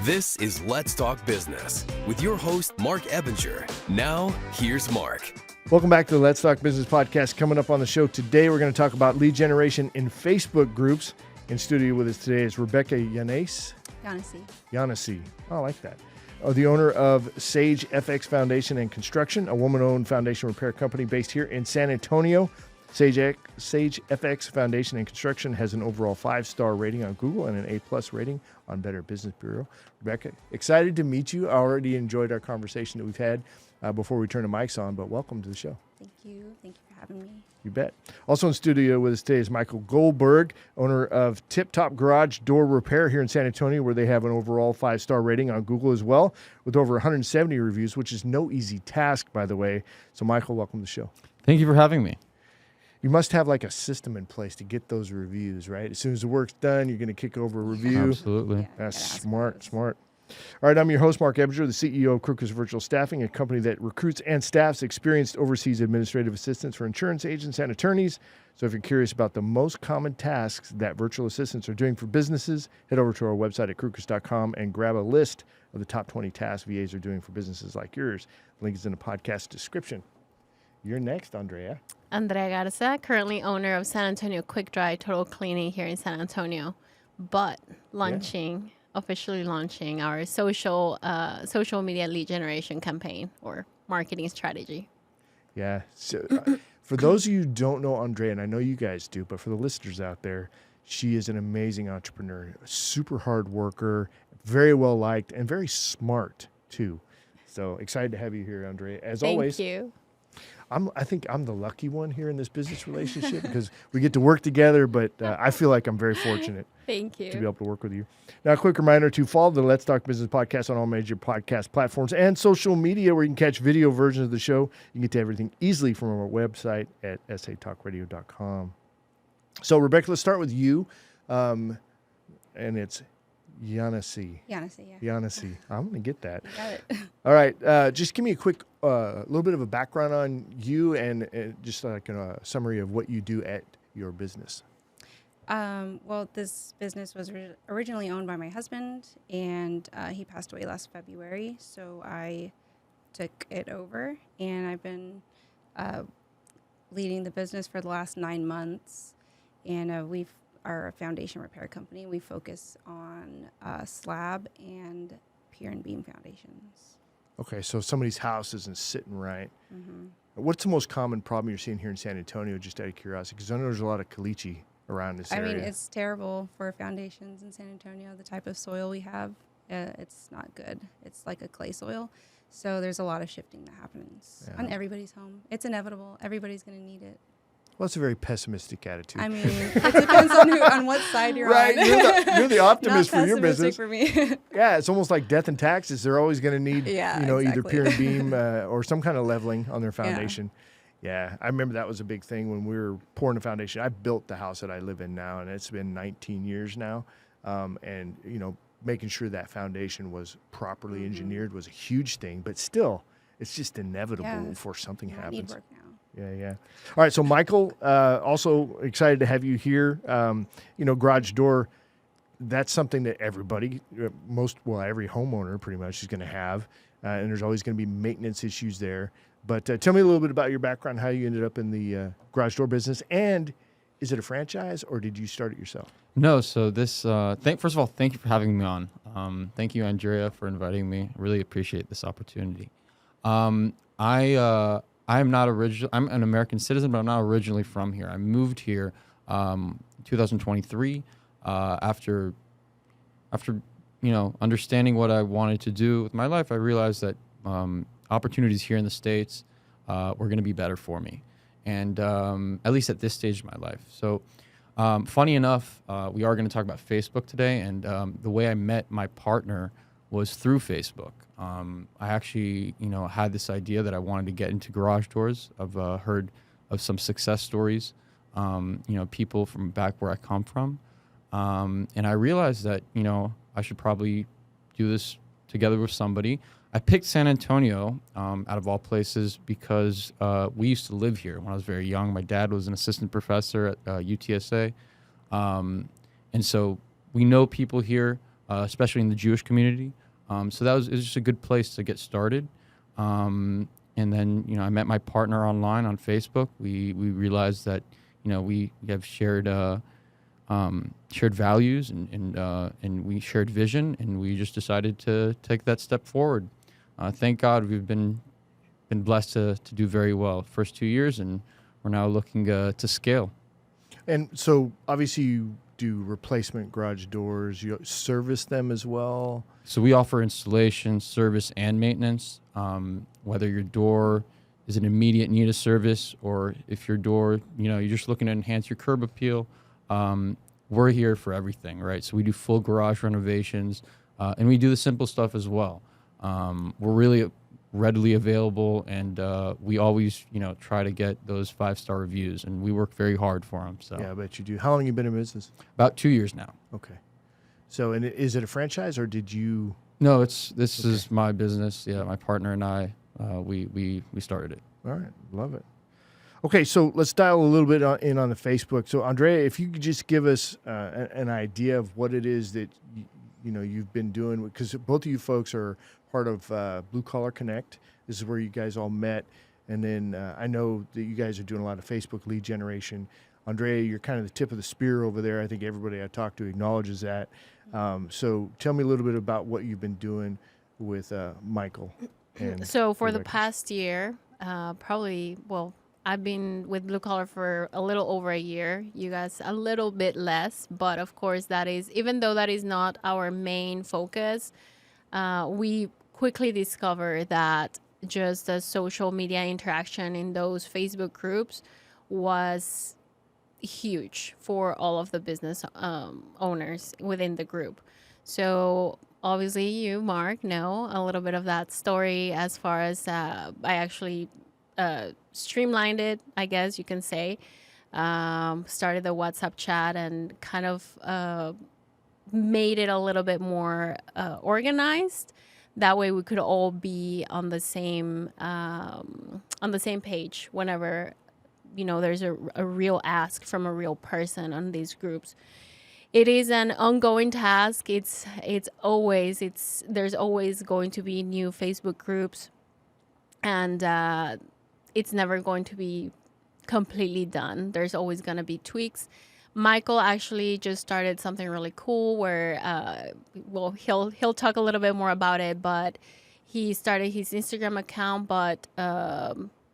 This is Let's Talk Business with your host, Mark Ebinger. Now, here's Mark. Welcome back to the Let's Talk Business podcast. Coming up on the show today, we're going to talk about lead generation in Facebook groups. In studio with us today is Rebecca Yanesi. Oh, I like that. The owner of Sage FX Foundation and Construction, a woman-owned foundation repair company based here in San Antonio. Sage FX Foundation and Construction has an overall 5-star rating on Google and an A+ rating on Better Business Bureau. Rebecca, excited to meet you. I already enjoyed our conversation that we've had before we turn the mics on, but welcome to the show. Thank you. Thank you for having me. You bet. Also in studio with us today is Michael Goldberg, owner of Tiptop Garage Door Repair here in San Antonio, where they have an overall 5-star rating on Google as well, with over 170 reviews, which is no easy task, by the way. So, Michael, welcome to the show. Thank you for having me. You must have like a system in place to get those reviews, right? As soon as the work's done, you're going to kick over a review. Absolutely. Yeah, That's smart. All right, I'm your host, Mark Ebinger, the CEO of Crooker's Virtual Staffing, a company that recruits and staffs experienced overseas administrative assistants for insurance agents and attorneys. So if you're curious about the most common tasks that virtual assistants are doing for businesses, head over to our website at crookers.com and grab a list of the top 20 tasks VAs are doing for businesses like yours. The link is in the podcast description. You're next, Andrea. Andrea Garza, currently owner of San Antonio Quick Dry Total Cleaning here in San Antonio, but officially launching our social media lead generation campaign or marketing strategy. Yeah. So for those of you who don't know Andrea, and I know you guys do, but for the listeners out there, she is an amazing entrepreneur, a super hard worker, very well liked, and very smart too. So excited to have you here, Andrea. As always. Thank you. I think I'm the lucky one here in this business relationship because we get to work together, but I feel like I'm very fortunate Thank you. to be able to work with you. Now, a quick reminder to follow the Let's Talk Business podcast on all major podcast platforms and social media where you can catch video versions of the show. You can get to everything easily from our website at satalkradio.com. So, Rebecca, let's start with you. And it's Yanesi. Yanesi. I'm going to get that. You got it. All right. Just give me a quick, little bit of a background on you and just like a summary of what you do at your business. Well, this business was originally owned by my husband, and he passed away last February. So I took it over, and I've been leading the business for the last 9 months. And we are a foundation repair company. We focus on slab and pier and beam foundations. Okay, so somebody's house isn't sitting right. Mm-hmm. What's the most common problem you're seeing here in San Antonio, just out of curiosity? Because I know there's a lot of caliche around this area. I mean, it's terrible for foundations in San Antonio. The type of soil we have, it's not good. It's like a clay soil. So there's a lot of shifting that happens on everybody's home. It's inevitable. Everybody's going to need it. Well, it's a very pessimistic attitude. I mean, it depends on what side you're right, on. you're the optimist Not for your business. for me. Yeah, it's almost like death and taxes. They're always going to need, either exactly. pier and beam or some kind of leveling on their foundation. Yeah, I remember that was a big thing when we were pouring the foundation. I built the house that I live in now, and it's been 19 years now. And, making sure that foundation was properly engineered was a huge thing. But still, it's just inevitable before something happens. Need work now. Yeah. All right, so Michael, also excited to have you here. Garage door, that's something that everybody, every homeowner pretty much is going to have, and there's always going to be maintenance issues there. But tell me a little bit about your background, how you ended up in the garage door business, and is it a franchise or did you start it yourself? No, so this, first of all, thank you for having me on. Thank you, Andrea, for inviting me. I really appreciate this opportunity. I'm an American citizen, but I'm not originally from here. I moved here 2023 after understanding what I wanted to do with my life. I realized that opportunities here in the States were going to be better for me, and at least at this stage of my life. So funny enough, we are going to talk about Facebook today, and the way I met my partner was through Facebook. I actually, had this idea that I wanted to get into garage doors. I've heard of some success stories, people from back where I come from. And I realized that, I should probably do this together with somebody. I picked San Antonio out of all places because we used to live here when I was very young. My dad was an assistant professor at UTSA. And so we know people here. especially in the Jewish community. So it was just a good place to get started. And then, I met my partner online on Facebook. We realized that, we have shared values and we shared vision, and we just decided to take that step forward. Thank God we've been blessed to do very well first 2 years, and we're now looking to scale. And so obviously you do replacement garage doors. You service them as well. So we offer installation, service, and maintenance. Whether your door is an immediate need of service, or if your door, you're just looking to enhance your curb appeal, we're here for everything, right? So we do full garage renovations, and we do the simple stuff as well. We're really readily available, and we always, try to get those 5-star reviews, and we work very hard for them. So yeah, I bet you do. How long have you been in business? About 2 years now. Okay. So, and is it a franchise, or did you? No, this is my business. Yeah, my partner and I, we started it. All right, love it. Okay, so let's dial a little bit in on the Facebook. So, Andrea, if you could just give us an idea of what it is that you've been doing, because both of you folks are part of Blue Collar Connect. This is where you guys all met, and then I know that you guys are doing a lot of Facebook lead generation. Andrea, you're kind of the tip of the spear over there. I think everybody I talk to acknowledges that. So tell me a little bit about what you've been doing with Michael. So for Rebecca. the past year, I've been with Blue Collar for a little over a year. You guys a little bit less, but of course even though that is not our main focus, we quickly discovered that just the social media interaction in those Facebook groups was huge for all of the business owners within the group. So obviously you, Mark, know a little bit of that story as far as I actually streamlined it, I guess you can say. Started the WhatsApp chat and kind of made it a little bit more organized. That way we could all be on the same page whenever there's a real ask from a real person on these groups. It is an ongoing task. There's always going to be new Facebook groups, and it's never going to be completely done. There's always going to be tweaks. Michael actually just started something really cool where, he'll talk a little bit more about it, but he started his Instagram account, but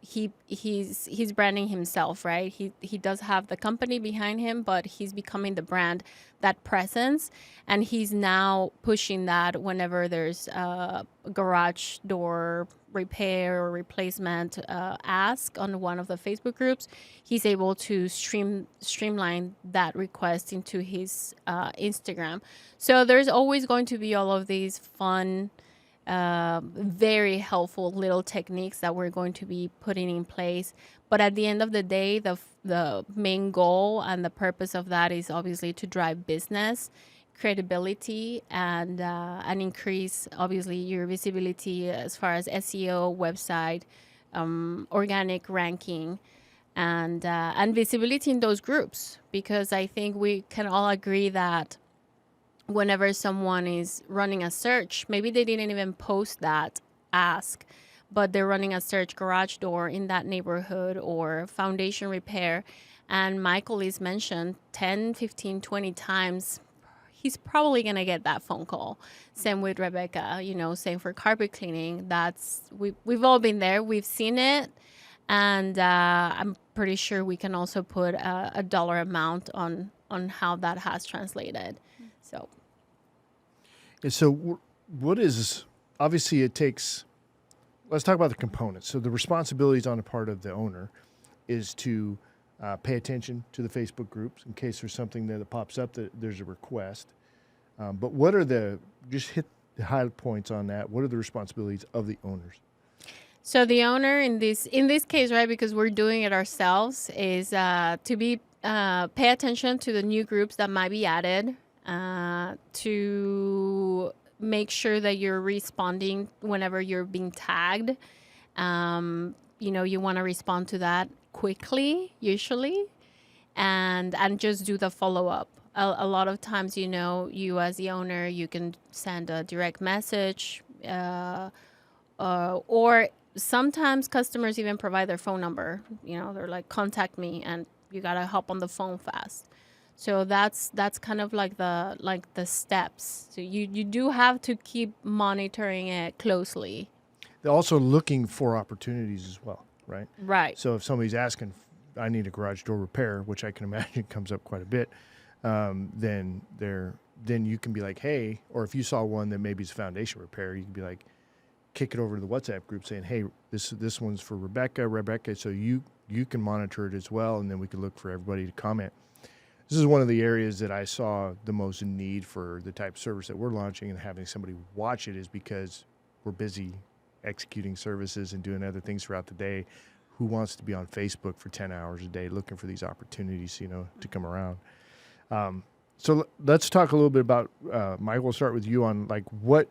he's branding himself, right? He does have the company behind him, but he's becoming the brand, that presence, and he's now pushing that whenever there's a garage door repair or replacement ask on one of the Facebook groups, he's able to streamline that request into his Instagram. So there's always going to be all of these fun, very helpful little techniques that we're going to be putting in place. But at the end of the day, the main goal and the purpose of that is obviously to drive business, credibility, and increase obviously your visibility as far as SEO, website, organic ranking, and visibility in those groups. Because I think we can all agree that whenever someone is running a search, maybe they didn't even post that ask, but they're running a search garage door in that neighborhood or foundation repair, and Michael is mentioned 10, 15, 20 times, he's probably going to get that phone call. Same with Rebecca, same for carpet cleaning. We've all been there. We've seen it. And I'm pretty sure we can also put a dollar amount on how that has translated. So. And so what is, obviously it takes, let's talk about the components. So the responsibilities on the part of the owner is to pay attention to the Facebook groups in case there's something there that pops up that there's a request. But what are just hit the high points on that. What are the responsibilities of the owners? So the owner in this case, right, because we're doing it ourselves, is to be pay attention to the new groups that might be added, to make sure that you're responding whenever you're being tagged. You want to respond to that quickly, usually, and just do the follow-up. a lot of times, you as the owner, you can send a direct message, or sometimes customers even provide their phone number. They're like, contact me, and you gotta hop on the phone fast. So that's kind of like the steps. So you do have to keep monitoring it closely. They're also looking for opportunities as well, right? Right. So if somebody's asking, I need a garage door repair, which I can imagine comes up quite a bit, then you can be like, hey, or if you saw one that maybe is a foundation repair, you can be like, kick it over to the WhatsApp group saying, hey, this one's for Rebecca, so you can monitor it as well, and then we can look for everybody to comment. This is one of the areas that I saw the most need for the type of service that we're launching, and having somebody watch it is because we're busy executing services and doing other things throughout the day. Who wants to be on Facebook for 10 hours a day looking for these opportunities, to come around? So let's talk a little bit about, Michael, we'll start with you on like what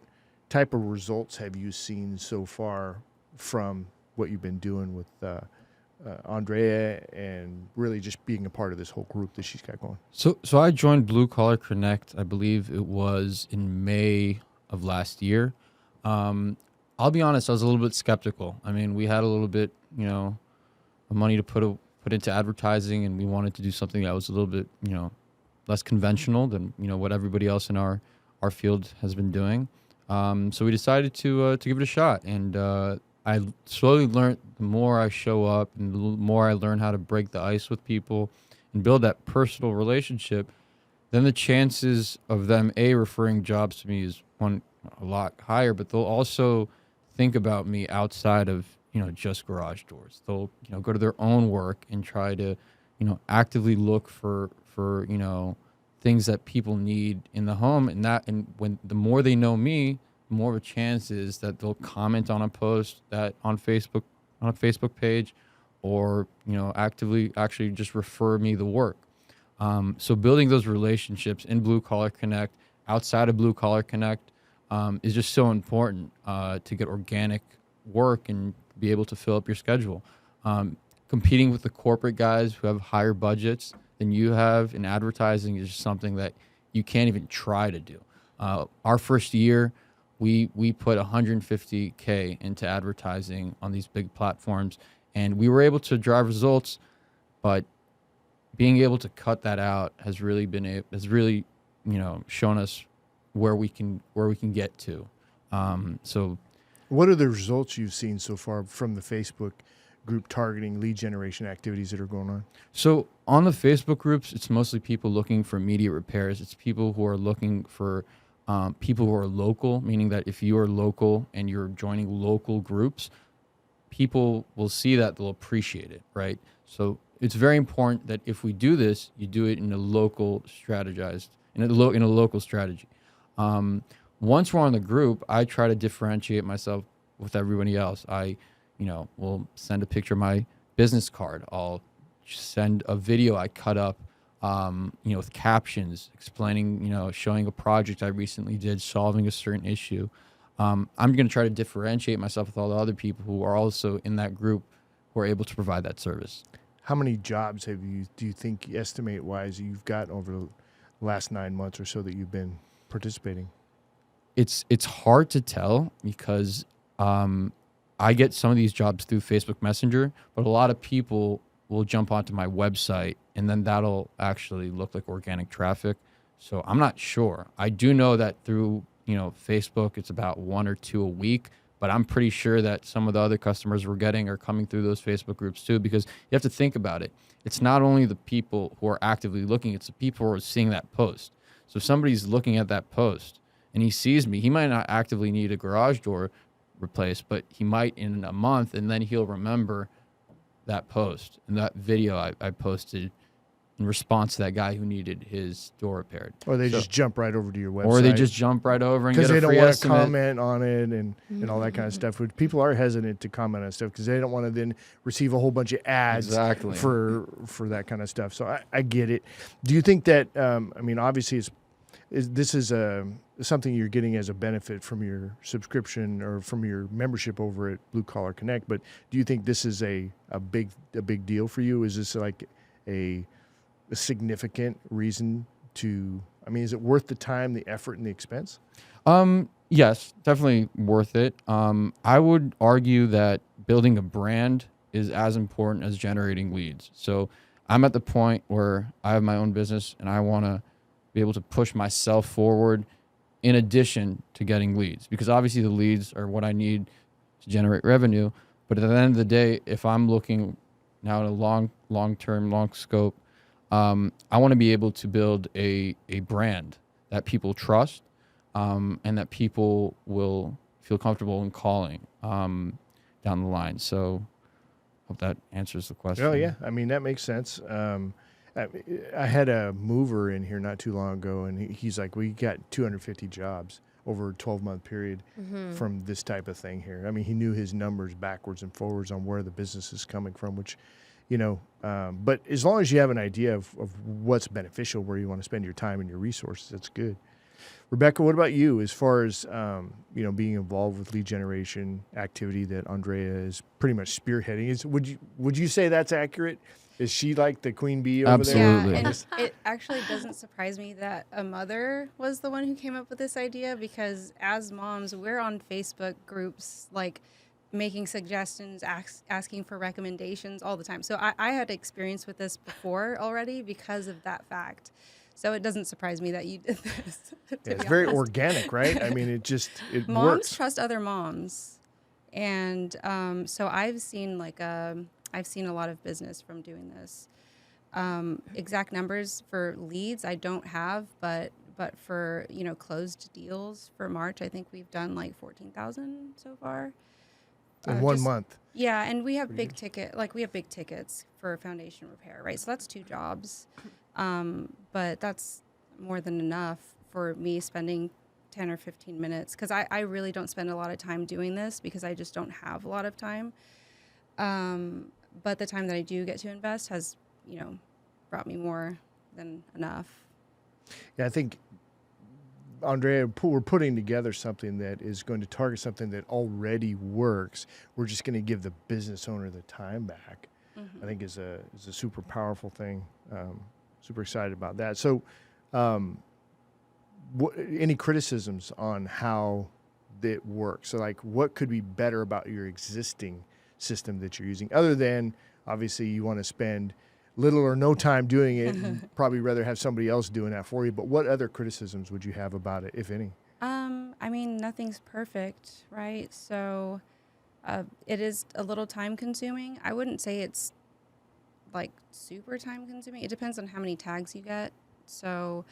type of results have you seen so far from what you've been doing with Andrea, and really just being a part of this whole group that she's got going? So I joined Blue Collar Connect, I believe it was in May of last year. I'll be honest, I was a little bit skeptical. I mean, we had a little bit, of money to put into advertising, and we wanted to do something that was a little bit, less conventional than, what everybody else in our field has been doing. So we decided to give it a shot, and I slowly learned, the more I show up and the more I learn how to break the ice with people and build that personal relationship, then the chances of them referring jobs to me is a lot higher, but they'll also think about me outside of, just garage doors. They'll, go to their own work and try to, actively look for, things that people need in the home. And when the more they know me, the more of a chance is that they'll comment on a post that on a Facebook page, or, actively actually just refer me the work. So building those relationships in Blue Collar Connect, outside of Blue Collar Connect, is just so important to get organic work and be able to fill up your schedule. Competing with the corporate guys who have higher budgets than you have in advertising is just something that you can't even try to do. Our first year, we put $150K into advertising on these big platforms, and we were able to drive results, but being able to cut that out has really shown us where we can get to. So what are the results you've seen so far from the Facebook group targeting lead generation activities that are going on? So on the Facebook groups, it's mostly people looking for immediate repairs. It's people who are looking for people who are local, meaning that if you are local and you're joining local groups, people will see that, they'll appreciate it, right? So it's very important that if we do this, you do it in a local strategy. Once we're on the group, I try to differentiate myself with everybody else. I, will send a picture of my business card. I'll send a video I cut up, with captions explaining, showing a project I recently did, solving a certain issue. I'm going to try to differentiate myself with all the other people who are also in that group who are able to provide that service. How many jobs do you think, estimate-wise, you've got over the last 9 months or so that you've been participating? It's hard to tell because I get some of these jobs through Facebook Messenger, but a lot of people will jump onto my website, and then that'll actually look like organic traffic. So I'm not sure. I do know that through Facebook, it's about 1 or 2 a week, but I'm pretty sure that some of the other customers we're getting are coming through those Facebook groups too, because you have to think about it. It's not only the people who are actively looking, it's the people who are seeing that post. So if somebody's looking at that post and he sees me, he might not actively need a garage door replaced, but he might in a month, and then he'll remember that post and that video I posted in response to that guy who needed his door repaired. Or they just jump right over to your website. Or they just jump right over and get a free estimate. Because they don't want to comment on it and all that kind of stuff. People are hesitant to comment on stuff because they don't want to then receive a whole bunch of ads for that kind of stuff. So I get it. Do you think that, obviously this is something you're getting as a benefit from your subscription or from your membership over at Blue Collar Connect, but do you think this is a big deal for you? Is this like a significant reason is it worth the time, the effort, and the expense? Yes, definitely worth it. I would argue that building a brand is as important as generating leads. So I'm at the point where I have my own business and I want to be able to push myself forward in addition to getting leads, because obviously the leads are what I need to generate revenue. But at the end of the day, if I'm looking now at a long-term, long scope, I want to be able to build a brand that people trust, and that people will feel comfortable in calling down the line. So hope that answers the question. Oh, yeah. I mean, that makes sense. I had a mover in here not too long ago, and he's like, we got 250 jobs over a 12-month period from this type of thing here. I mean, he knew his numbers backwards and forwards on where the business is coming from, which, but as long as you have an idea of what's beneficial, where you want to spend your time and your resources, that's good. Rebecca, what about you as far as, being involved with lead generation activity that Andrea is pretty much spearheading? Would you say that's accurate? Is she like the queen bee over Absolutely. there? Yeah, and it actually doesn't surprise me that a mother was the one who came up with this idea, because as moms, we're on Facebook groups, like making suggestions, asking for recommendations all the time. So I had experience with this before already because of that fact. So it doesn't surprise me that you did this. It's very organic, right? I mean, it moms works. trust other moms, and so I've seen a lot of business from doing this. Exact numbers for leads I don't have, but for closed deals for March, I think we've done like 14,000 so far In 1 month. Yeah, and we have big tickets for foundation repair, right? So that's 2 jobs. But that's more than enough for me spending 10 or 15 minutes, because I really don't spend a lot of time doing this because I just don't have a lot of time. But the time that I do get to invest has, brought me more than enough. Yeah, I think, Andrea, we're putting together something that is going to target something that already works. We're just going to give the business owner the time back. I think is a super powerful thing. Super excited about that. So, any criticisms on how it works? So, like, what could be better about your existing system that you're using, other than obviously you want to spend little or no time doing it and probably rather have somebody else doing that for you? But what other criticisms would you have about it, if any? I mean, nothing's perfect, right? So it is a little time consuming. I wouldn't say it's like super time consuming. It depends on how many tags you get. So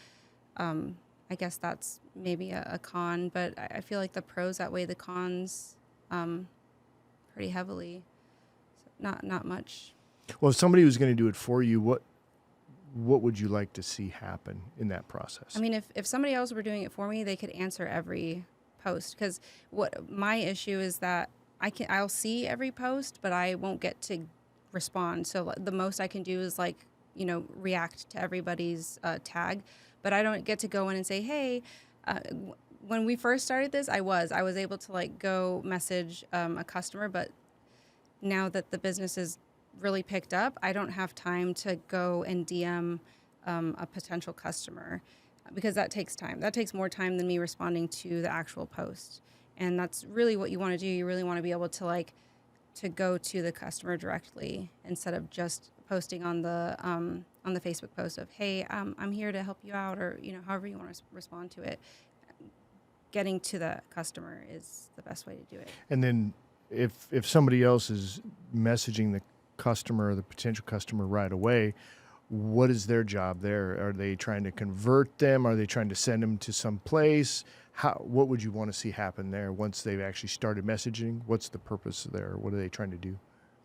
I guess that's maybe a con, but I feel like the pros outweigh the cons pretty heavily. So not much. Well, if somebody was going to do it for you, what would you like to see happen in that process? I mean, if somebody else were doing it for me, they could answer every post, because what my issue is that I'll see every post, but I won't get to respond. So the most I can do is react to everybody's tag, but I don't get to go in and say, hey, when we first started this, I was able to go message a customer, but now that the business is really picked up, I don't have time to go and DM a potential customer, because that takes time. That takes more time than me responding to the actual post. And that's really what you want to do. You really want to be able to to go to the customer directly, instead of just posting on the Facebook post of, hey, I'm here to help you out, or however you want to respond to it. Getting to the customer is the best way to do it. And then if somebody else is messaging the customer or the potential customer right away, what is their job there? Are they trying to convert them? Are they trying to send them to some place? What would you want to see happen there once they've actually started messaging? What's the purpose there? What are they trying to do?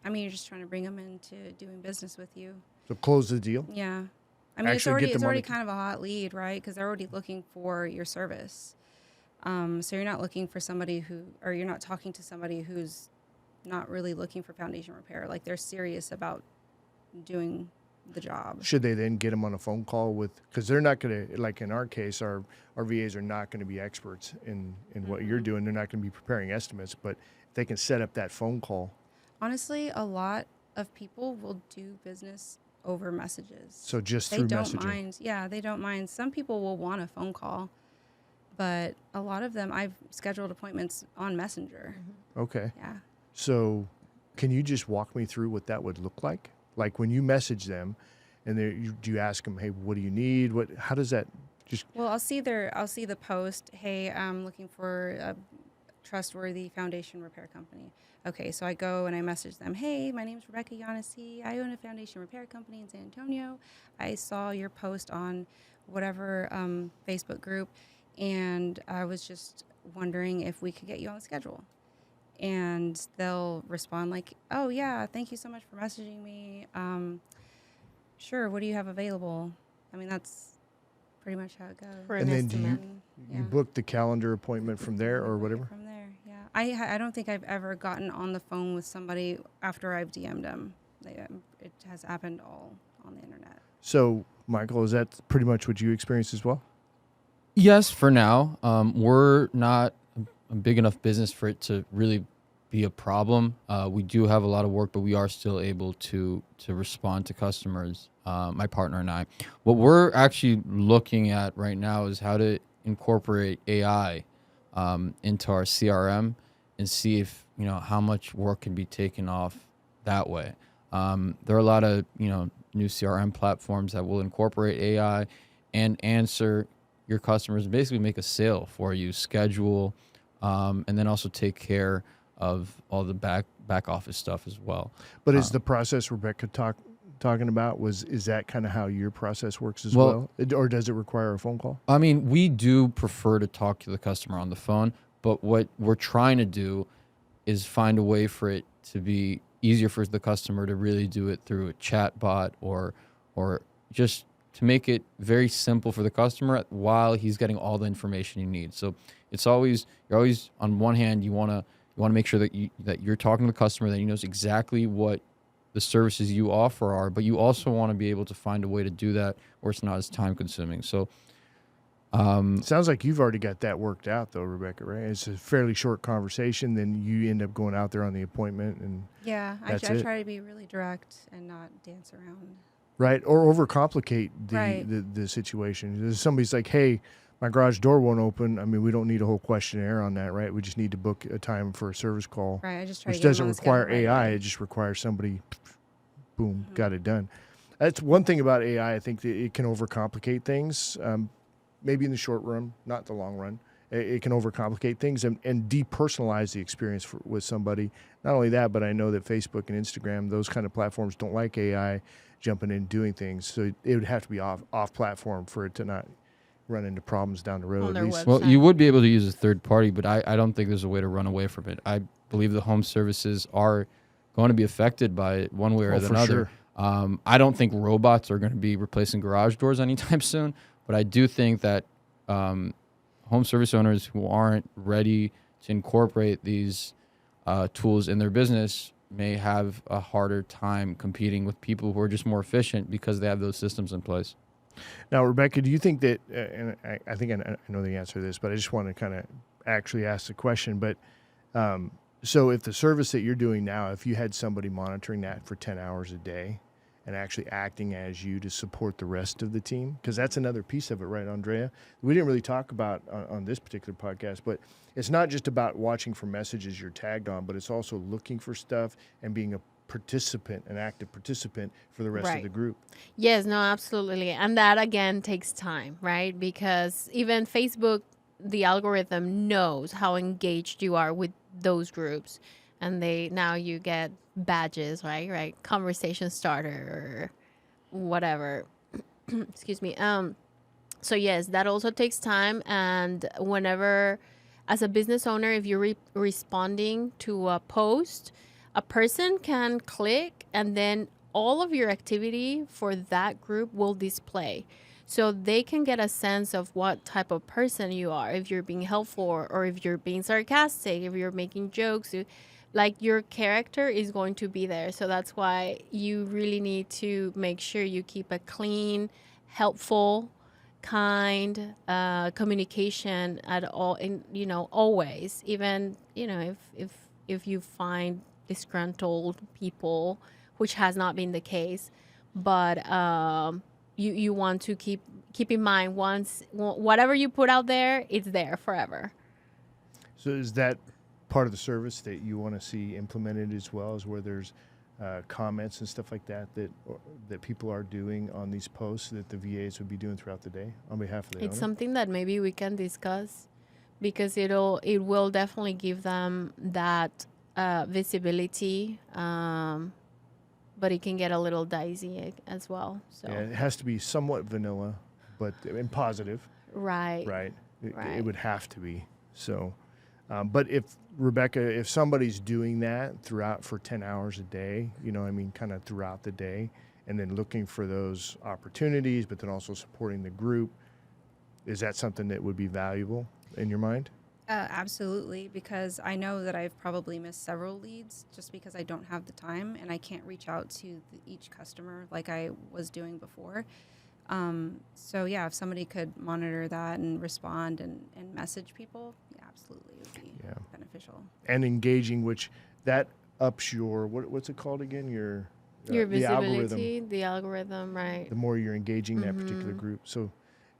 I mean, you're just trying to bring them into doing business with you. So close the deal? Yeah. I mean, it's already kind of a hot lead, right? Because they're already looking for your service. So you're not looking for somebody you're not talking to somebody who's not really looking for foundation repair. Like, they're serious about doing the job. Should they then get them on a phone call because they're not going to, like in our case, our VAs are not going to be experts in what you're doing. They're not going to be preparing estimates, but if they can set up that phone call. Honestly, a lot of people will do business over messages. So just they through don't messaging. mind. Yeah, they don't mind. Some people will want a phone call, but a lot of them, I've scheduled appointments on Messenger. Okay. Yeah. So can you just walk me through what that would look like? Like when you message them and do you ask them, hey, what do you need? How does that just... Well, I'll see the post. Hey, I'm looking for a trustworthy foundation repair company. Okay, so I go and I message them. Hey, my name's Rebecca Yanesi. I own a foundation repair company in San Antonio. I saw your post on whatever Facebook group, and I was just wondering if we could get you on the schedule. And they'll respond like, oh, yeah, thank you so much for messaging me. Sure, what do you have available? I mean, that's pretty much how it goes. For And an then estimate. you book the calendar appointment from there or whatever? From there, yeah. I don't think I've ever gotten on the phone with somebody after I've DM'd them. It has happened all on the internet. So, Michael, is that pretty much what you experienced as well? Yes, for now. We're not a big enough business for it to really be a problem. We do have a lot of work, but we are still able to respond to customers, my partner and I. What we're actually looking at right now is how to incorporate AI into our CRM and see if, how much work can be taken off that way. There are a lot of, new CRM platforms that will incorporate AI and answer your customers and basically make a sale for you, schedule, and then also take care of all the back office stuff as well. But is the process Rebecca talking about, is that kind of how your process works as well? Or does it require a phone call? I mean, we do prefer to talk to the customer on the phone, but what we're trying to do is find a way for it to be easier for the customer to really do it through a chat bot or just to make it very simple for the customer while he's getting all the information he needs. So you're always on one hand, you want to make sure that you're talking to the customer, that he knows exactly what the services you offer are, but you also want to be able to find a way to do that where it's not as time consuming. So sounds like you've already got that worked out though, Rebecca, right? It's a fairly short conversation, then you end up going out there on the appointment and yeah, I that's it. try to be really direct and not dance around. Right, or overcomplicate Right. the situation. If somebody's like, hey, my garage door won't open. I mean, we don't need a whole questionnaire on that, right? We just need to book a time for a service call. Right, I just try Which to get doesn't them on the require schedule right AI. away. It just requires somebody, boom, got it done. That's one thing about AI. I think that it can overcomplicate things, maybe in the short run, not the long run. It can overcomplicate things and depersonalize the experience with somebody. Not only that, but I know that Facebook and Instagram, those kind of platforms don't like AI jumping in and doing things. So it would have to be off platform for it to not run into problems down the road. On At their least. website. well, you would be able to use a third party, but I don't think there's a way to run away from it. I believe the home services are going to be affected by it one way or for another. sure. I don't think robots are going to be replacing garage doors anytime soon, but I do think that home service owners who aren't ready to incorporate these tools in their business may have a harder time competing with people who are just more efficient because they have those systems in place. Now, Rebecca, do you think that, and I think I know the answer to this, but I just want to kind of actually ask the question, but so if the service that you're doing now, if you had somebody monitoring that for 10 hours a day and actually acting as you to support the rest of the team, because that's another piece of it, right, Andrea? We didn't really talk about on this particular podcast, but it's not just about watching for messages you're tagged on, but it's also looking for stuff and being a participant, an active participant for the rest of Right. the group. Yes, no, absolutely. And that again takes time, right? Because even Facebook, the algorithm knows how engaged you are with those groups. And now you get badges, right? Right. Conversation starter or whatever. Excuse me. So yes, that also takes time. And whenever, as a business owner, if you're responding to a post, a person can click and then all of your activity for that group will display. So they can get a sense of what type of person you are, if you're being helpful or if you're being sarcastic, if you're making jokes. Like your character is going to be there. So that's why you really need to make sure you keep a clean, helpful, kind communication at all, always. Even, if you find disgruntled people, which has not been the case, but you want to keep in mind, once whatever you put out there, it's there forever. So is that part of the service that you want to see implemented as well, as where there's comments and stuff like that people are doing on these posts that the VAs would be doing throughout the day on behalf of the owner? It's something that maybe we can discuss, because it will definitely give them that visibility, but it can get a little dicey as well. So yeah, it has to be somewhat vanilla, but and positive. Right. Right. It would have to be. So, but if Rebecca, if somebody's doing that throughout for 10 hours a day, kind of throughout the day, and then looking for those opportunities, but then also supporting the group, is that something that would be valuable in your mind? Absolutely, because I know that I've probably missed several leads just because I don't have the time and I can't reach out to each customer like I was doing before. So yeah, if somebody could monitor that and respond and message people, yeah, absolutely, it would be beneficial. And engaging, which that ups your, what's it called again? Your visibility, the algorithm, right? The more you're engaging that particular group. So,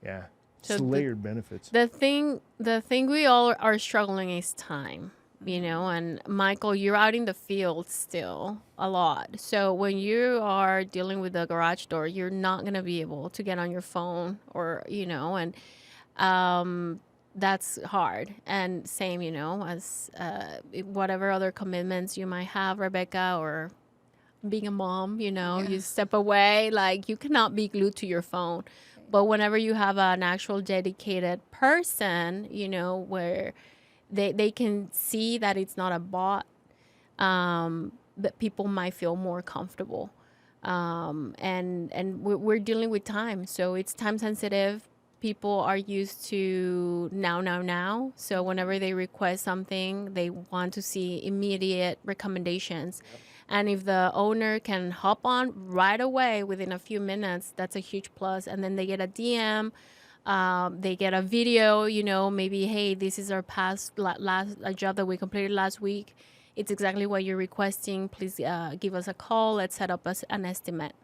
yeah. So layered benefits. The thing we all are struggling is time, and Michael, you're out in the field still a lot. So when you are dealing with the garage door, you're not going to be able to get on your phone or, and that's hard. And same, as whatever other commitments you might have, Rebecca, or being a mom, you step away, like you cannot be glued to your phone. But whenever you have an actual dedicated person, where they can see that it's not a bot, that people might feel more comfortable. And we're dealing with time. So it's time sensitive. People are used to now. So whenever they request something, they want to see immediate recommendations. Yep. And if the owner can hop on right away within a few minutes, that's a huge plus. And then they get a DM, they get a video, maybe, hey, this is our a job that we completed last week. It's exactly what you're requesting. Please give us a call. Let's set up an estimate.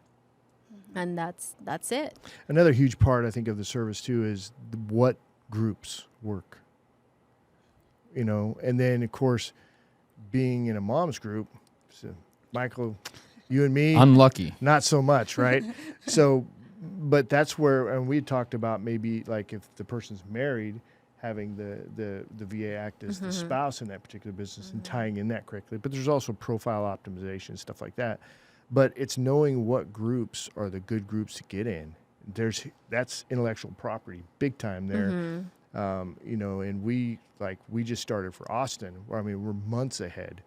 Mm-hmm. And that's it. Another huge part, I think, of the service, too, is what groups work. And then, of course, being in a mom's group, so Michael, you and me, unlucky, not so much, right? So, but that's where, and we talked about maybe like if the person's married, having the VA act as the spouse in that particular business and tying in that correctly. But there's also profile optimization, stuff like that. But it's knowing what groups are the good groups to get in. That's intellectual property, big time there. And we just started for Austin. We're months ahead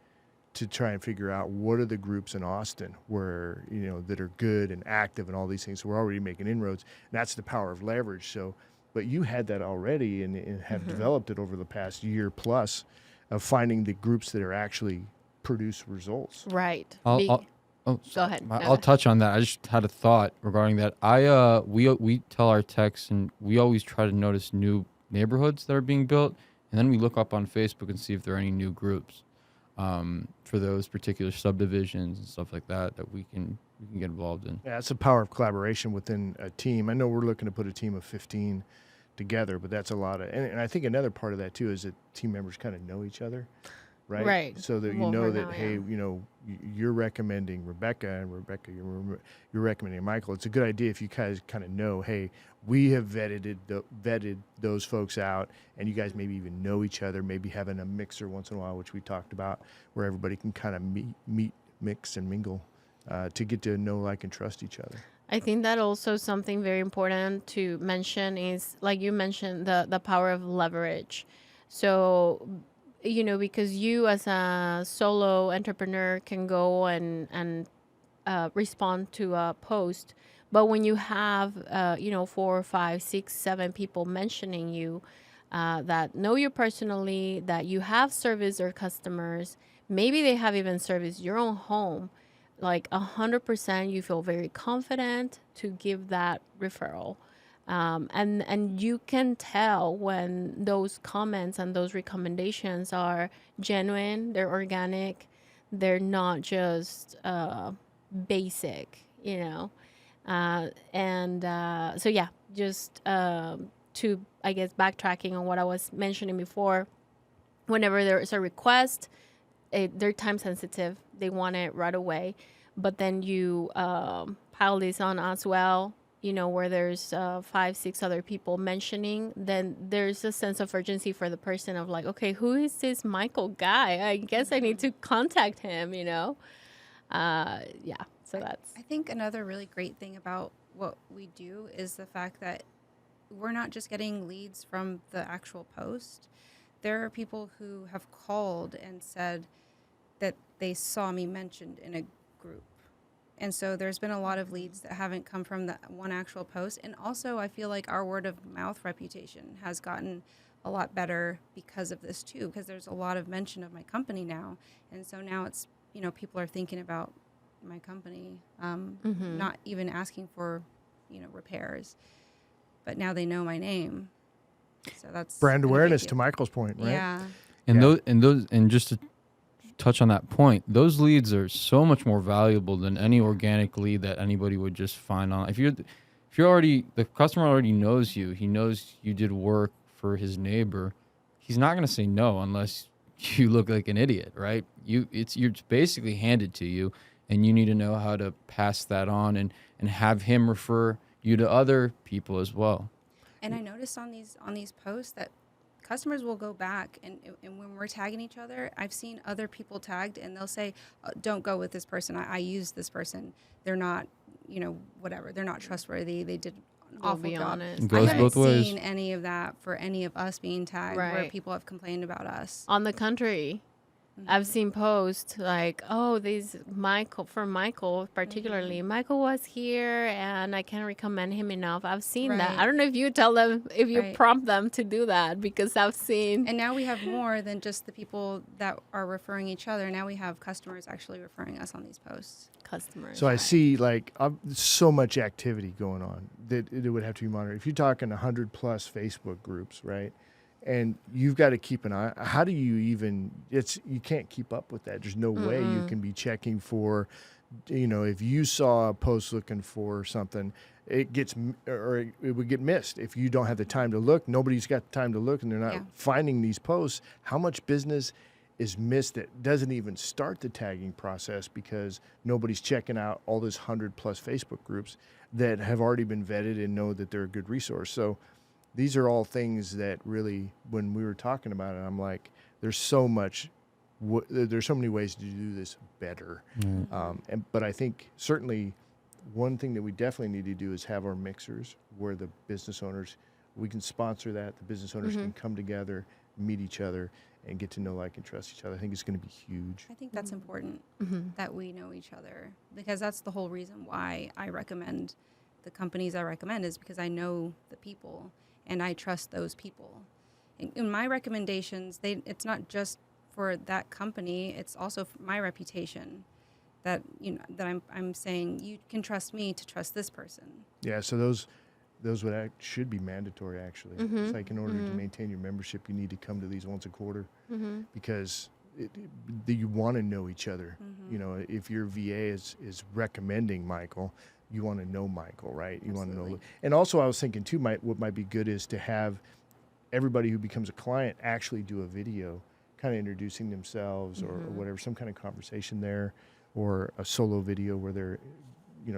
to try and figure out what are the groups in Austin where, that are good and active and all these things. So we're already making inroads. And that's the power of leverage. So, but you had that already and have developed it over the past year plus of finding the groups that are actually produce results. Right. Go ahead. I'll touch on that. I just had a thought regarding that. We tell our techs, and we always try to notice new neighborhoods that are being built, and then we look up on Facebook and see if there are any new groups for those particular subdivisions and stuff like that we can get involved in. Yeah, it's the power of collaboration within a team. I know we're looking to put a team of 15 together, but that's a lot of, and I think another part of that too is that team members kind of know each other, right? Right. So that hey, you're recommending Rebecca, and Rebecca, you're recommending Michael. It's a good idea if you guys kind of know, hey, we have vetted those folks out, and you guys maybe even know each other, maybe having a mixer once in a while, which we talked about, where everybody can kind of meet, mix, and mingle to get to know, like, and trust each other. I think that also something very important to mention is, like you mentioned, the power of leverage. So, because you as a solo entrepreneur can go and respond to a post, but when you have 4, 5, 6, 7 people mentioning you that know you personally, that you have serviced their customers, maybe they have even serviced your own home, like 100% you feel very confident to give that referral. And you can tell when those comments and those recommendations are genuine, they're organic, they're not just basic, So yeah, just to, I guess, backtracking on what I was mentioning before, whenever there is a request, they're time sensitive. They want it right away. But then you pile this on as well, where there's 5, 6 other people mentioning, then there's a sense of urgency for the person of like, okay, who is this Michael guy? I guess I need to contact him, Yeah, so that's... I think another really great thing about what we do is the fact that we're not just getting leads from the actual post. There are people who have called and said that they saw me mentioned in a group. And so there's been a lot of leads that haven't come from that one actual post. And also I feel like our word of mouth reputation has gotten a lot better because of this too, because there's a lot of mention of my company now. And so now it's, people are thinking about my company, not even asking for, repairs, but now they know my name. So that's brand awareness, to Michael's point, right? Yeah. And just to touch on that point, those leads are so much more valuable than any organic lead that anybody would just find on. If you're already, the customer already knows you, he knows you did work for his neighbor, he's not going to say no unless you look like an idiot, right? You're basically handed to you, and you need to know how to pass that on and have him refer you to other people as well. And I noticed on these posts that customers will go back and when we're tagging each other, I've seen other people tagged and they'll say, don't go with this person. I used this person. They're not, whatever. They're not trustworthy. They did an awful job. Honest. It goes I haven't both ways. seen any of that for any of us being tagged where people have complained about us. On the contrary, I've seen posts like, oh, Michael particularly, Michael was here and I can't recommend him enough. I've seen that. I don't know if you tell them, if you prompt them to do that, because I've seen. And now we have more than just the people that are referring each other. Now we have customers actually referring us on these posts. Customers. So I see so much activity going on that it would have to be monitored. If you're talking 100 plus Facebook groups, right? And you've got to keep an eye. How do you even? You can't keep up with that. There's no way you can be checking for, if you saw a post looking for something, it would get missed if you don't have the time to look. Nobody's got the time to look, and they're not finding these posts. How much business is missed that doesn't even start the tagging process because nobody's checking out all those 100 plus Facebook groups that have already been vetted and know that they're a good resource. So these are all things that really, when we were talking about it, I'm like, there's so many ways to do this better. But I think certainly one thing that we definitely need to do is have our mixers where the business owners, we can sponsor that. The business owners can come together, meet each other, and get to know, like, and trust each other. I think it's going to be huge. I think that's important that we know each other, because that's the whole reason why I recommend the companies I recommend, is because I know the people and I trust those people. In my recommendations, it's not just for that company, it's also for my reputation that I'm saying you can trust me to trust this person. Yeah, so those should be mandatory, actually. It's like, in order to maintain your membership, you need to come to these once a quarter because you want to know each other. If your VA is recommending Michael, you want to know Michael, right? You want to know. And also, I was thinking too, what might be good is to have everybody who becomes a client actually do a video, kind of introducing themselves or whatever, some kind of conversation there, or a solo video where they're,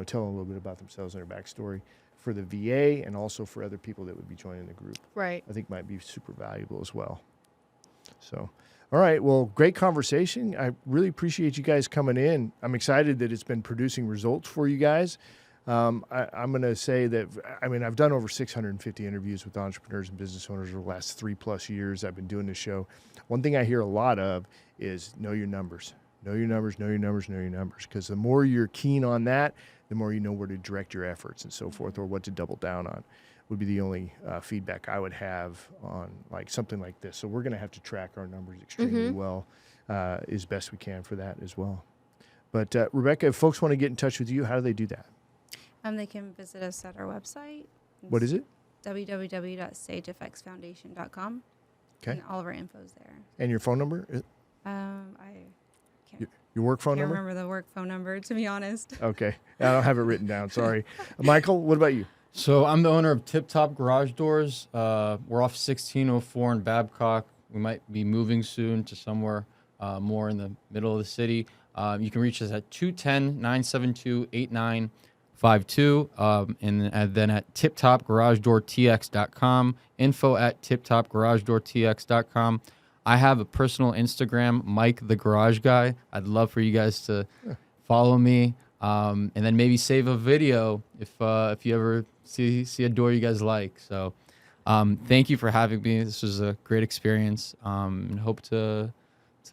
telling a little bit about themselves and their backstory for the VA and also for other people that would be joining the group. Right. I think might be super valuable as well. So, all right. Well, great conversation. I really appreciate you guys coming in. I'm excited that it's been producing results for you guys. I'm going to say that, I've done over 650 interviews with entrepreneurs and business owners over the last 3+ years I've been doing this show. One thing I hear a lot of is know your numbers. Know your numbers, know your numbers, know your numbers. Because the more you're keen on that, the more you know where to direct your efforts and so forth, or what to double down on, would be the only feedback I would have on like something like this. So we're going to have to track our numbers extremely well as best we can for that as well. But Rebecca, if folks want to get in touch with you, how do they do that? They can visit us at our website. What is it? www.sagefxfoundation.com. Okay. And all of our info is there. And your phone number? I can't. Your work phone I can't number? remember the work phone number, to be honest. Okay. I don't have it written down. Sorry. Michael, what about you? So I'm the owner of Tiptop Garage Doors. We're off 1604 in Babcock. We might be moving soon to somewhere more in the middle of the city. You can reach us at 210-972-8952, and then at tiptopgaragedoortx.com, info@tiptopgaragedoortx.com. I have a personal Instagram, Mike the Garage Guy. I'd love for you guys to follow me, and then maybe save a video if you ever see a door you guys like. So thank you for having me. This was a great experience, and hope to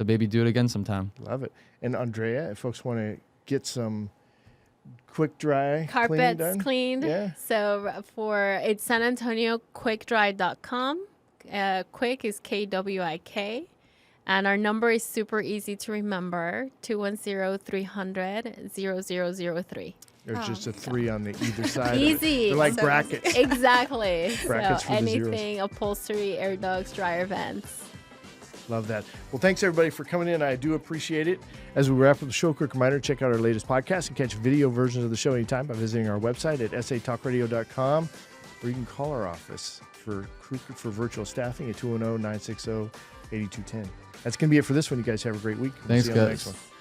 maybe do it again sometime. Love it. And Andrea, if folks want to get some quick dry Carpets cleaned. Yeah. So it's sanantonioquickdry.com. Quick is KWIK. And our number is super easy to remember, 210-300-0003. There's just a 3 on the either side. Easy. They're like brackets. Exactly. Brackets so for the zeros. anything, upholstery, air ducts, dryer vents. Love that. Well, thanks everybody for coming in. I do appreciate it. As we wrap up the show, quick reminder, check out our latest podcast and catch video versions of the show anytime by visiting our website at satalkradio.com, or you can call our office for virtual staffing at 210-960-8210. That's going to be it for this one. You guys have a great week. Thanks, see you on the guys. next one.